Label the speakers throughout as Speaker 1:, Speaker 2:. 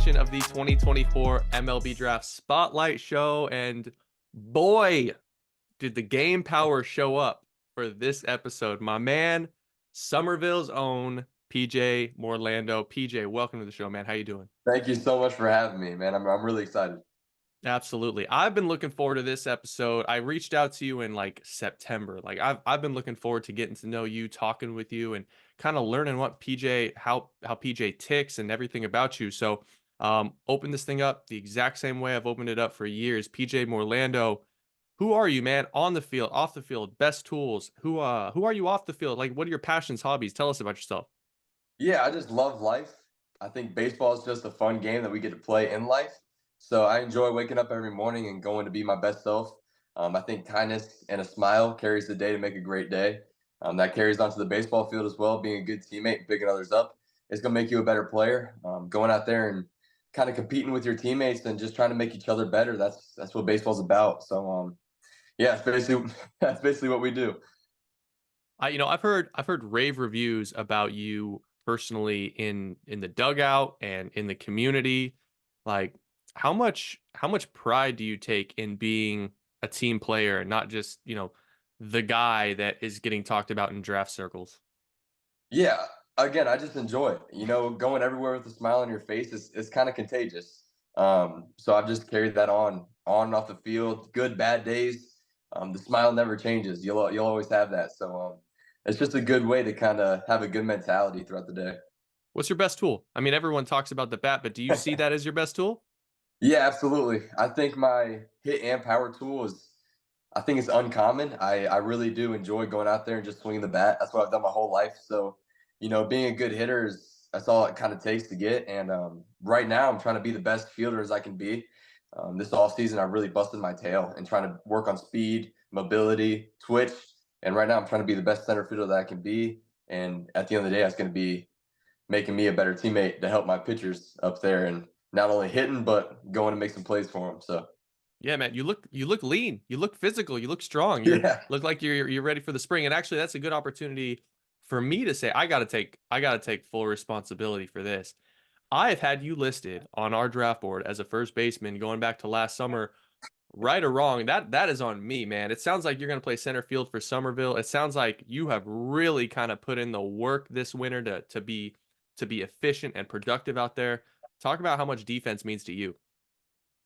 Speaker 1: edition of the 2024 MLB Draft Spotlight Show. And boy, did the game power show up for this episode. My man, Summerville's own PJ Morlando. PJ, welcome to the show, man. How you doing?
Speaker 2: Thank you so much for having me, man. I'm really excited.
Speaker 1: Absolutely. I've been looking forward to this episode. I reached out to you in like September. Like I've been looking forward to getting to know you, talking with you, and kind of learning what PJ how PJ ticks and everything about you. So open this thing up the exact same way I've opened it up for years. PJ Morlando, who are you, man? On the field, off the field, best tools. Who are you off the field? Like what are your passions, hobbies? Tell us about yourself.
Speaker 2: Yeah, I just love life. I think baseball is just a fun game that we get to play in life. So I enjoy waking up every morning and going to be my best self. I think kindness and a smile carries the day to make a great day. That carries onto the baseball field as well. Being a good teammate, picking others up, is going to make you a better player. Going out there and kind of competing with your teammates and just trying to make each other better. That's what baseball's about. So yeah, it's basically that's basically what we do.
Speaker 1: I've heard rave reviews about you personally in the dugout and in the community. Like how much pride do you take in being a team player and not just, the guy that is getting talked about in draft circles?
Speaker 2: Yeah, again, I just enjoy it. Going everywhere with a smile on your face is kind of contagious. So I've just carried that on and off the field. Good, bad days. The smile never changes. You'll always have that. So it's just a good way to kind of have a good mentality throughout the day.
Speaker 1: What's your best tool? I mean, everyone talks about the bat, but do you see that as your best tool?
Speaker 2: Yeah, absolutely. I think my hit and power tool is, I think it's uncommon. I really do enjoy going out there and just swinging the bat. That's what I've done my whole life. So, being a good hitter that's all it kind of takes to get. And right now, I'm trying to be the best fielder as I can be. This off season, I've really busted my tail and trying to work on speed, mobility, twitch. And right now, I'm trying to be the best center fielder that I can be. And at the end of the day, that's going to be making me a better teammate to help my pitchers up there and not only hitting but going to make some plays for them. So
Speaker 1: Yeah, man, you look lean, you look physical, you look strong. You
Speaker 2: yeah,
Speaker 1: look like you're ready for the spring. And actually, that's a good opportunity for me to say I gotta take full responsibility for this. I have had you listed on our draft board as a first baseman going back to last summer. Right or wrong, that is on me, man. It sounds like you're gonna play center field for Summerville. It sounds like you have really kind of put in the work this winter to be efficient and productive out there. Talk about how much defense means to you.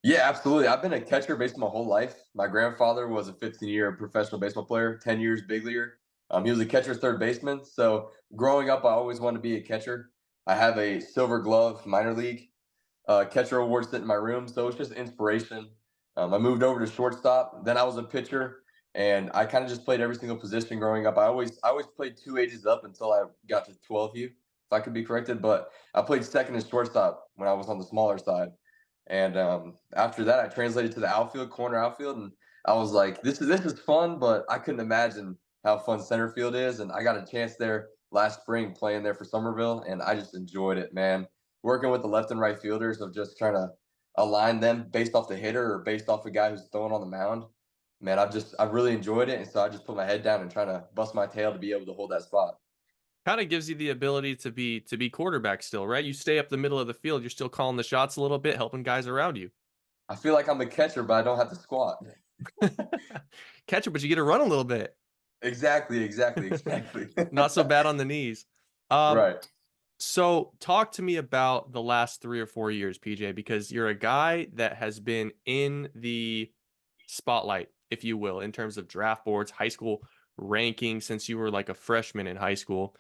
Speaker 2: yeah, absolutely. I've been a catcher basically my whole life. My grandfather was a 15-year professional baseball player, 10 years big leaguer. He was a catcher, third baseman. So growing up, I always wanted to be a catcher. I have a Silver Glove minor league catcher award sitting in my room. So it's just inspiration. I moved over to shortstop. Then I was a pitcher, and I kind of just played every single position growing up. I always played two ages up until I got to 12U, if I could be corrected. But I played second and shortstop when I was on the smaller side. And after that, I translated to the outfield, corner outfield, and I was like, "This is fun," but I couldn't imagine how fun center field is. And I got a chance there last spring playing there for Somerville, and I just enjoyed it, man. Working with the left and right fielders of just trying to align them based off the hitter or based off the guy who's throwing on the mound. Man, I've really enjoyed it, and so I just put my head down and trying to bust my tail to be able to hold that spot.
Speaker 1: Kind of gives you the ability to be quarterback still, right? You stay up the middle of the field, you're still calling the shots a little bit, helping guys around you.
Speaker 2: I feel like I'm a catcher, but I don't have to squat.
Speaker 1: Catcher, but you get to run a little bit.
Speaker 2: Exactly, exactly, exactly.
Speaker 1: Not so bad on the knees. Um,
Speaker 2: Right.
Speaker 1: so talk to me about the last 3 or 4 years, PJ, because you're a guy that has been in the spotlight, if you will, in terms of draft boards, high school rankings since you were like a freshman in high school.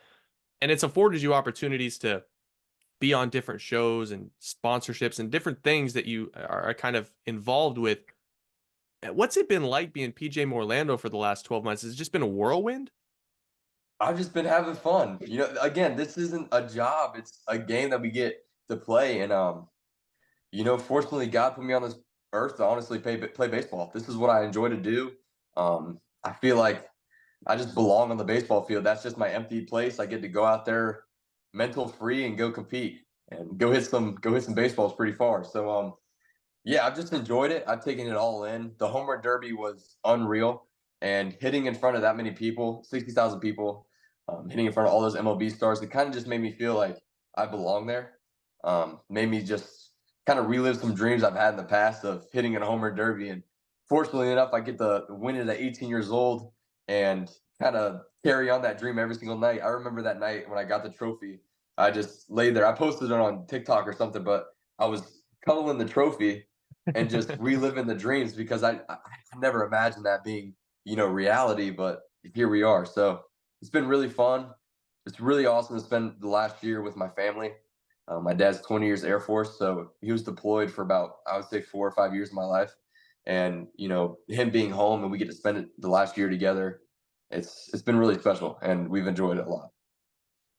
Speaker 1: And it's afforded you opportunities to be on different shows and sponsorships and different things that you are kind of involved with. What's it been like being PJ Morlando for the last 12 months? Has it just been a whirlwind?
Speaker 2: I've just been having fun. Again, this isn't a job. It's a game that we get to play. And fortunately God put me on this earth to honestly play baseball. This is what I enjoy to do. I feel like I just belong on the baseball field. That's just my empty place. I get to go out there mental free and go compete and go hit some baseballs pretty far. So yeah, I've just enjoyed it. I've taken it all in. The home run derby was unreal, and hitting in front of that many people, 60,000 people, hitting in front of all those MLB stars, it kind of just made me feel like I belong there. Made me just kind of relive some dreams I've had in the past of hitting a home run derby. And fortunately enough, I get to win it at 18 years old and kind of carry on that dream every single night. I remember that night when I got the trophy. I just laid there. I posted it on TikTok or something, but I was cuddling the trophy and just reliving the dreams because I never imagined that being, reality, but here we are. So it's been really fun. It's really awesome to spend the last year with my family. My dad's 20 years Air Force, so he was deployed for about, I would say, 4 or 5 years of my life. And him being home and we get to spend it the last year together. It's been really special, and we've enjoyed it a lot.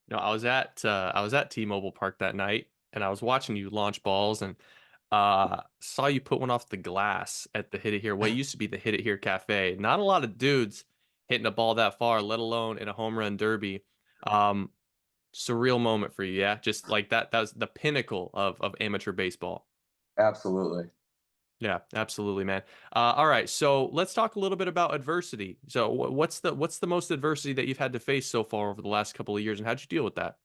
Speaker 1: No, I was at T-Mobile Park that night, and I was watching you launch balls, and saw you put one off the glass at the Hit It Here. What used to be the Hit It Here Cafe. Not a lot of dudes hitting a ball that far, let alone in a home run derby. Um, Surreal moment for you, yeah. Just like that. That was the pinnacle of amateur baseball.
Speaker 2: Absolutely.
Speaker 1: Yeah, absolutely, man. All right, so let's talk a little bit about adversity. So, what's the most adversity that you've had to face so far over the last couple of years, and how'd you deal with that?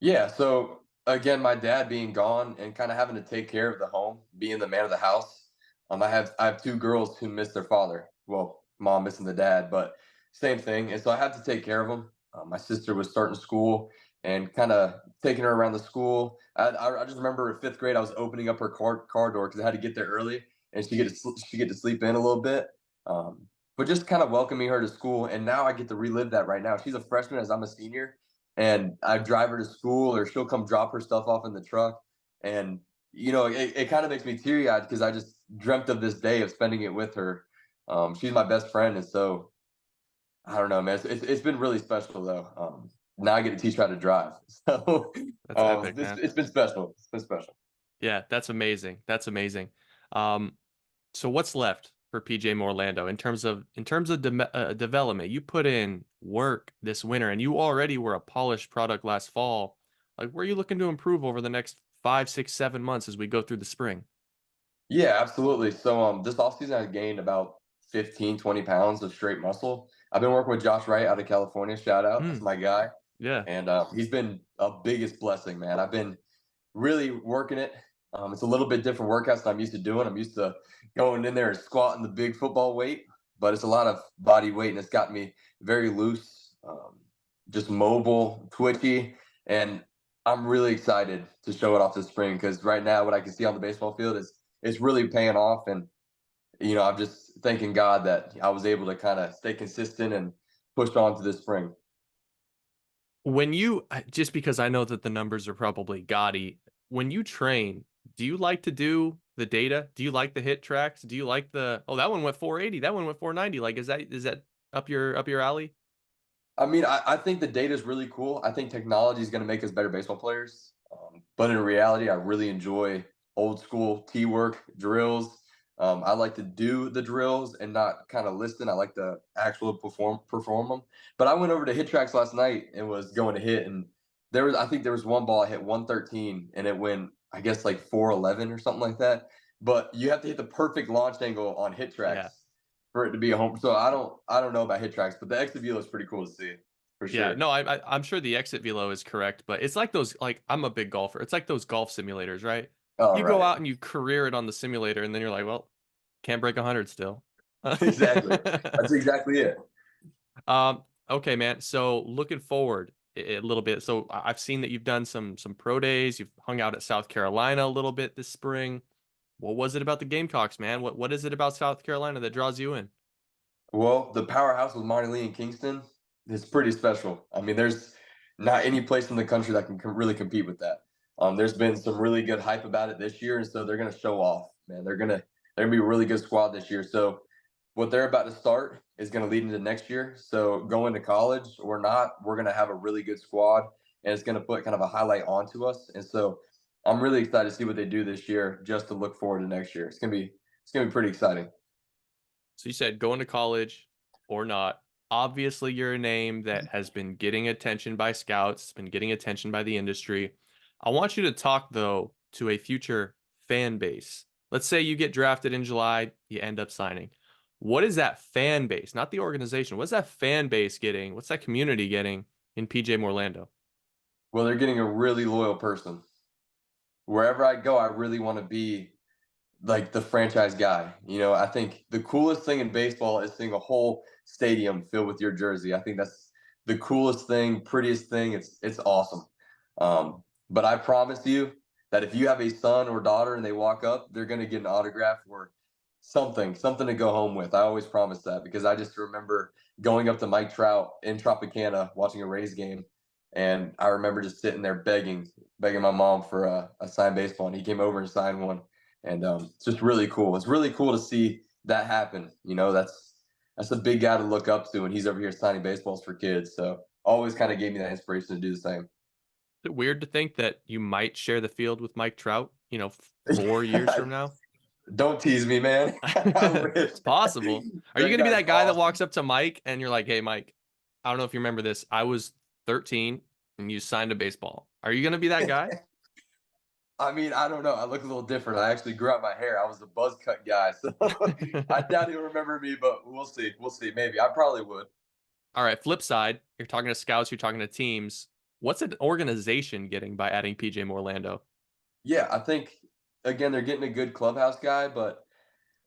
Speaker 2: Yeah, so again, my dad being gone and kind of having to take care of the home, being the man of the house. I have two girls who miss their father. Well, mom missing the dad, but same thing. And so I had to take care of them. My sister was starting school and kind of taking her around the school. I just remember in fifth grade, I was opening up her car door because I had to get there early, and she get to sleep in a little bit. Um, but just kind of welcoming her to school, and now I get to relive that right now. She's a freshman as I'm a senior, and I drive her to school or she'll come drop her stuff off in the truck. And, it kind of makes me teary eyed because I just dreamt of this day of spending it with her. She's my best friend. And so I don't know, man. It's been really special, though. Now I get to teach her how to drive. So
Speaker 1: That's epic,
Speaker 2: it's,
Speaker 1: man.
Speaker 2: it's been special. It's been special.
Speaker 1: Yeah, that's amazing. That's amazing. Um, so what's left for PJ Morlando in terms of development? You put in work this winter, and you already were a polished product last fall. Like, where are you looking to improve over the next 5, 6, 7 months as we go through the spring?
Speaker 2: Yeah, absolutely. So this offseason I gained about 15, 20 pounds of straight muscle. I've been working with Josh Wright out of California. Shout out. That's
Speaker 1: Hmm.
Speaker 2: my guy.
Speaker 1: Yeah.
Speaker 2: And he's been a biggest blessing, man. I've been really working it. It's a little bit different workouts than I'm used to doing. I'm used to going in there and squatting the big football weight, but it's a lot of body weight, and it's got me very loose, just mobile, twitchy, and I'm really excited to show it off this spring because right now what I can see on the baseball field is it's really paying off, and I'm just thanking God that I was able to kind of stay consistent and push on to this spring.
Speaker 1: When you just because I know that the numbers are probably gaudy, when you train, do you like to do the data? Do you like the hit tracks? Do you like oh, that one went 480, that one went 490? Like, is that up your alley?
Speaker 2: I mean, I think the data is really cool. I think technology is going to make us better baseball players. But in reality, I really enjoy old school T work drills. I like to do the drills and not kind of listen. I like to actually perform them. But I went over to Hit Tracks last night and was going to hit, and I think there was one ball I hit 113, and it went, I guess, like 411 or something like that. But you have to hit the perfect launch angle on Hit
Speaker 1: Yeah.
Speaker 2: Tracks for it to be a home. So I don't know about Hit Tracks, but the exit view is pretty cool to see for
Speaker 1: Yeah,
Speaker 2: sure.
Speaker 1: no, I'm sure the exit velo is correct, but it's like those, like, I'm a big golfer. It's like those golf simulators, right?
Speaker 2: All
Speaker 1: You go
Speaker 2: right.
Speaker 1: out and you career it on the simulator, and then you're like, well, can't break 100 still.
Speaker 2: Exactly. That's exactly it.
Speaker 1: Okay, man. So looking forward a little bit. So I've seen that you've done some pro days. You've hung out at South Carolina a little bit this spring. What was it about the Gamecocks, man? What is it about South Carolina that draws you in?
Speaker 2: Well, the powerhouse with Monty Lee in Kingston is pretty special. I mean, there's not any place in the country that can really compete with that. There's been some really good hype about it this year, and so they're going to show off, man. They're gonna be a really good squad this year. So what they're about to start is going to lead into next year. So going to college or not, we're going to have a really good squad, and it's going to put kind of a highlight onto us. And so I'm really excited to see what they do this year, just to look forward to next year. It's gonna be pretty exciting.
Speaker 1: So you said going to college or not. Obviously, you're a name that has been getting attention by scouts, been getting attention by the industry. I want you to talk, though, to a future fan base. Let's say you get drafted in July, you end up signing. What is that fan base, not the organization? What's that fan base getting? What's that community getting in PJ Morlando?
Speaker 2: Well, they're getting a really loyal person wherever I go, I really want to be like the franchise guy. I think the coolest thing in baseball is seeing a whole stadium filled with your jersey. I think that's the coolest thing, prettiest thing. It's awesome. But I promise you that if you have a son or daughter and they walk up, they're gonna get an autograph or something to go home with. I always promise that because I just remember going up to Mike Trout in Tropicana watching a Rays game, and I remember just sitting there begging my mom for a signed baseball, and he came over and signed one, and it's just really cool. It's really cool to see that happen. That's a big guy to look up to, and he's over here signing baseballs for kids. So always kind of gave me that inspiration to do the same.
Speaker 1: Is it weird to think that you might share the field with Mike Trout, 4 years from now?
Speaker 2: Don't tease me, man. I wish.
Speaker 1: It's possible. Are you
Speaker 2: That
Speaker 1: going to be
Speaker 2: guy's
Speaker 1: that guy that
Speaker 2: awesome.
Speaker 1: walks up to Mike and you're like, "Hey, Mike, I don't know if you remember this. I was 13 and you signed a baseball." Are you going to be that guy?
Speaker 2: I mean, I don't know. I look a little different. I actually grew out my hair. I was a buzz cut guy, so I doubt he'll remember me. But we'll see. We'll see. Maybe I probably would.
Speaker 1: All right, flip side, you're talking to scouts, you're talking to teams. What's an organization getting by adding PJ Morlando?
Speaker 2: Yeah, I think again they're getting a good clubhouse guy, but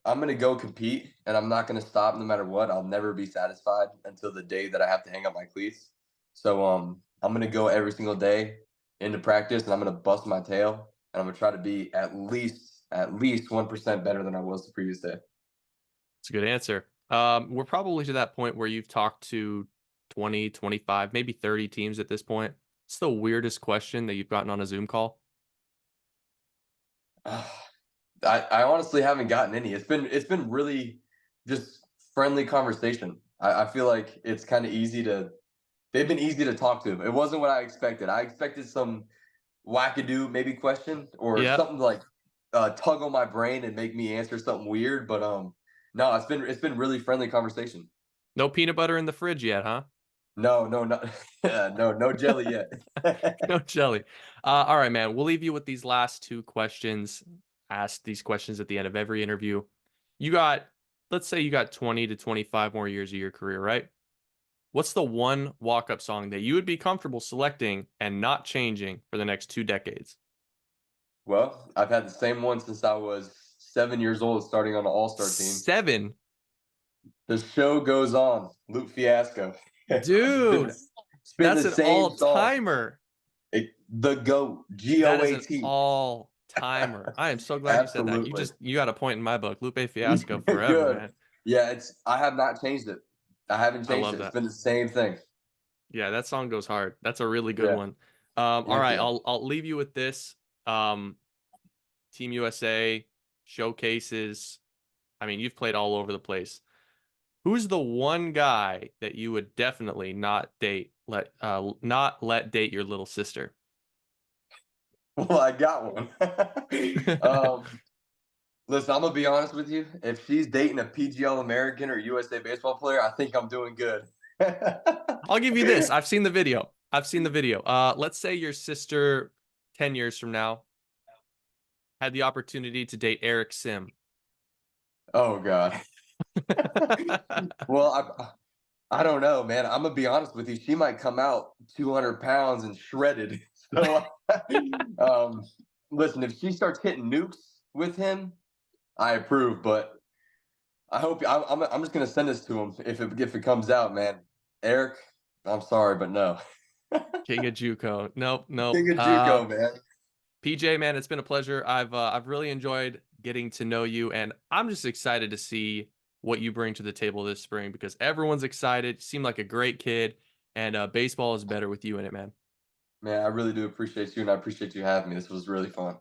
Speaker 2: I'm gonna go compete, and I'm not gonna stop no matter what. I'll never be satisfied until the day that I have to hang up my cleats. So I'm gonna go every single day into practice, and I'm gonna bust my tail, and I'm gonna try to be at least 1% better than I was the previous day.
Speaker 1: It's a good answer. We're probably to that point where you've talked to 20, 25, maybe 30 teams at this point. It's the weirdest question that you've gotten on a Zoom call.
Speaker 2: I honestly haven't gotten any. It's been really just friendly conversation. I feel like it's kind of easy to they've been easy to talk to. It wasn't what I expected. I expected some wackadoo maybe question or
Speaker 1: Yeah.
Speaker 2: something like tug on my brain and make me answer something weird. But no, it's been really friendly conversation.
Speaker 1: No peanut butter in the fridge yet, huh?
Speaker 2: No, no, no, no jelly yet.
Speaker 1: No jelly. All right, man. We'll leave you with these last two questions. Ask these questions at the end of every interview. You got, let's say you got 20 to 25 more years of your career, right? What's the one walk-up song that you would be comfortable selecting and not changing for the next 2 decades?
Speaker 2: Well, I've had the same one since I was 7 years old, starting on the All Star team.
Speaker 1: 7.
Speaker 2: The show goes on. Luke Fiasco. spin,
Speaker 1: Dude,
Speaker 2: spin
Speaker 1: that's
Speaker 2: the
Speaker 1: an
Speaker 2: same song.
Speaker 1: all-timer.
Speaker 2: The GOAT. G
Speaker 1: That
Speaker 2: O
Speaker 1: is
Speaker 2: A
Speaker 1: an
Speaker 2: T.
Speaker 1: all-timer. I am so glad you said that.
Speaker 2: Absolutely.
Speaker 1: You got a point in my book. Lupe Fiasco forever,
Speaker 2: Good.
Speaker 1: man.
Speaker 2: Yeah, I have not changed it. I haven't
Speaker 1: I
Speaker 2: changed
Speaker 1: love
Speaker 2: it. It's
Speaker 1: that.
Speaker 2: been the same thing.
Speaker 1: Yeah, that song goes hard. That's a really good
Speaker 2: Yeah.
Speaker 1: one. All
Speaker 2: Thank
Speaker 1: right,
Speaker 2: you.
Speaker 1: I'll leave you with this. Um, Team USA showcases. I mean, you've played all over the place. Who's the one guy that you would definitely not let date your little sister?
Speaker 2: Well, I got one. um, Listen, I'm gonna be honest with you. If she's dating a PGL American or USA baseball player, I think I'm doing good.
Speaker 1: I'll give you this. I've seen the video. I've seen the video. Let's say your sister 10 years from now had the opportunity to date Eric Sim.
Speaker 2: Oh God. Well, I don't know, man. I'm gonna be honest with you. She might come out 200 pounds and shredded. So, um, listen, if she starts hitting nukes with him, I approve. But I hope I'm just gonna send this to him if it comes out, man. Eric, I'm sorry, but no.
Speaker 1: King of JUCO. Nope, nope.
Speaker 2: King of JUCO, man.
Speaker 1: PJ, man, it's been a pleasure. I've really enjoyed getting to know you, and I'm just excited to see what you bring to the table this spring because everyone's excited. You seem like a great kid, and baseball is better with you in it, man.
Speaker 2: Man, I really do appreciate you, and I appreciate you having me. This was really fun.